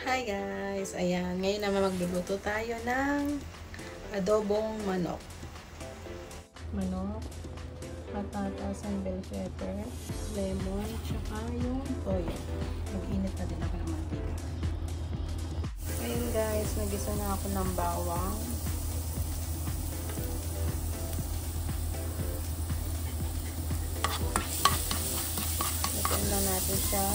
Hi guys! Ayan, ngayon naman magluluto tayo ng adobong manok. Manok, patatas and bell pepper, lemon, tsaka yung toyo. Mag-init na din ako ng mantika. Ayun guys, nagisa na ako ng bawang. Lutuin lang natin siya.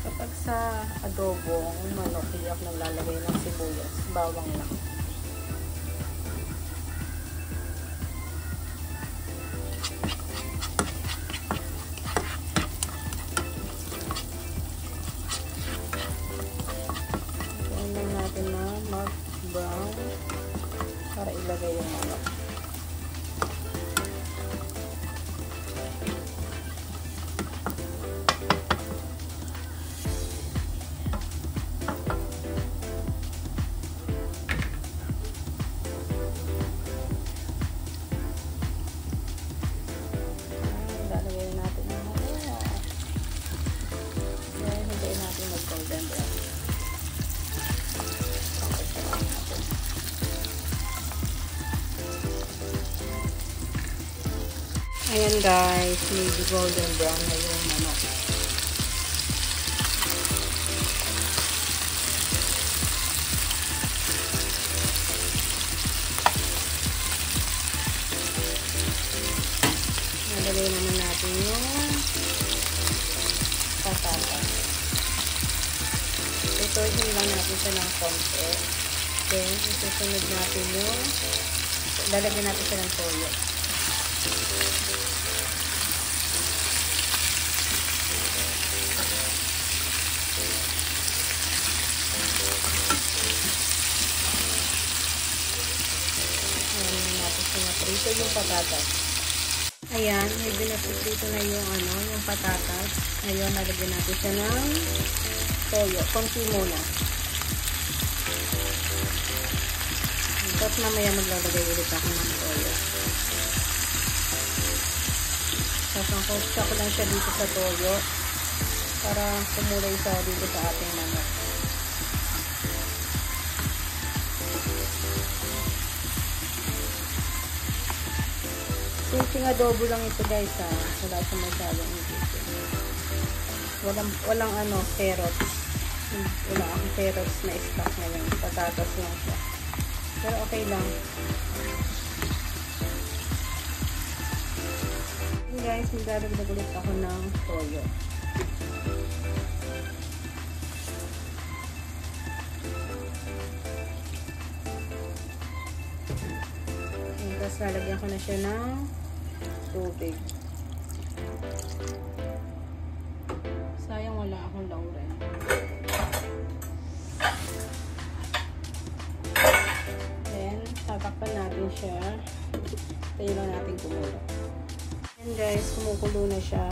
Kapag sa adobong manok, hindi ako naglalagay ng sibuyas. Bawang lang. Lutuin lang natin na mag-brown para ilagay yung manok. Ayan guys, medyo golden brown na yung manok. Nalagay naman natin yung patatas. Ituhin lang natin siya ng konti. Then, isusunod natin yung lalagyan natin siya ng toyo. Prito yung patatas. Ayan, medyo napiprito na yung patatas. Ngayon, nalagyan natin siya ng toyo. Konti muna. Tapos mamaya maglalagay ulit ako ng toyo. Sasangkotsa ko lang siya dito sa toyo para kumulay siya dito sa ating manok. Simpleng adobo lang ito guys ha. Wala sa masyadong ingredient. Walang carrots. Wala akong carrots na stock ngayon. Patatas lang siya. Pero okay lang. And guys, magdadagdag ulit ako ng toyo. Tapos lalagyan ko na siya ng tubig. Sayang wala akong laurel. Then, tatakpan natin siya. Tayo lang natin kumulo. And guys, kumukulo na siya.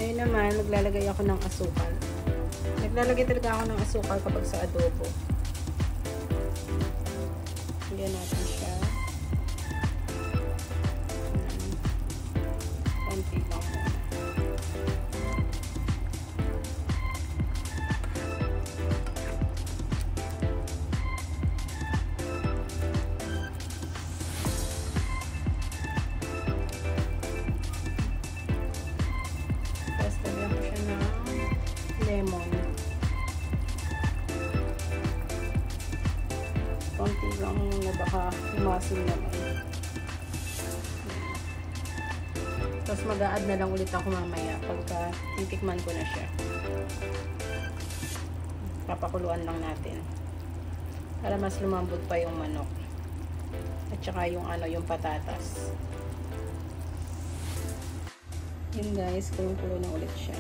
Ngayon naman, maglalagay ako ng asukal. Naglalagay talaga ako ng asukal kapag sa adobo. Lagyan natin siya. Konti lang muna. Tapos lagyan ko siya ng lemon. Konti lang na baka umasin naman. Tapos mag-a-add na lang ulit ako mamaya pagka titikman ko na siya. Papakuluan lang natin para mas lumambot pa yung manok at saka yung yung patatas. Yun guys, kulong-kulo na ulit siya.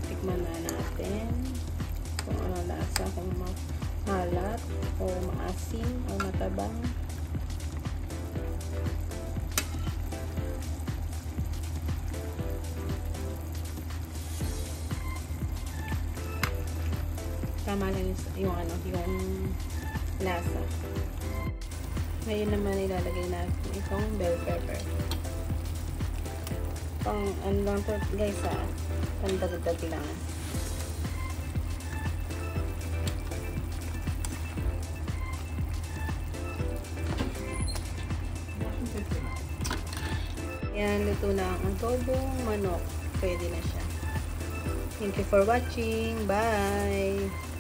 Tikman na natin kung ano lasa, kung mahalat o maasim o matabang. yung lasa. Ngayon naman ilalagay natin itong bell pepper. Pang ano lang to guys, pandagdag lang. Yan, luto na ang adobong manok. Pwede na siya. Thank you for watching. Bye!